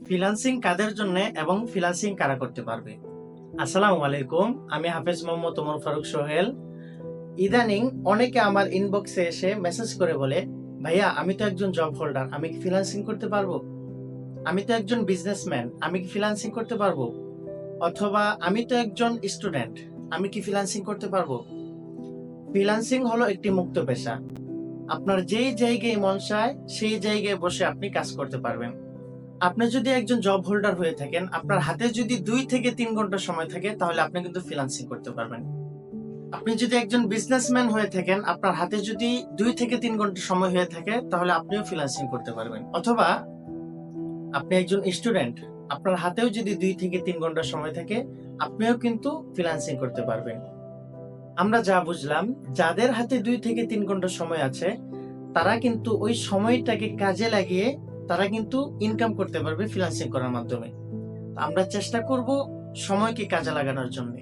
Freelancing কাদের জন্য এবং freelancing কারা করতে পারবে? আসসালামু আলাইকুম, আমি হাফেজ মোহাম্মদ ওমর ফারুক সোহেল। ইদানিং অনেকে আমার ইনবক্সে এসে মেসেজ করে বলে, ভাইয়া আমি তো একজন জব হোল্ডার, আমি কি ফ্রিল্যান্সিং করতে পারবো? আমি তো একজন বিজনেসম্যান, আমি কি ফ্রিল্যান্সিং করতে পারবো? অথবা আমি তো একজন স্টুডেন্ট, আমি কি ফ্রিল্যান্সিং করতে পারবো? ফ্রিল্যান্সিং হলো একটি মুক্ত পেশা। আপনার যেই জায়গায় মন চায় সেই জায়গায় বসে আপনি কাজ করতে পারবেন। আপনি যদি একজন জব হোল্ডার হয়ে থাকেন, আপনার হাতে যদি 2 থেকে 3 ঘন্টা সময় থাকে, তাহলে আপনি কিন্তু ফ্রিল্যান্সিং করতে পারবেন। আপনি যদি একজন বিজনেসম্যান হয়ে থাকেন, আপনার হাতে যদি 2 থেকে 3 ঘন্টা সময় হয়ে থাকে, তাহলে আপনিও ফ্রিল্যান্সিং করতে পারবেন। অথবা আপনি একজন স্টুডেন্ট, আপনার হাতেও যদি 2 থেকে 3 ঘন্টা সময় থাকে, আপনিও কিন্তু ফ্রিল্যান্সিং করতে পারবেন। আমরা যা বুঝলাম, যাদের হাতে 2 থেকে 3 ঘন্টা সময় আছে, তারা কিন্তু ওই সময়টাকে কাজে লাগিয়ে তারা কিন্তু ইনকাম করতে পারবে ফ্রিল্যান্সিং করার মাধ্যমে। আমরা চেষ্টা করব সময়কে কাজে লাগানোর জন্য।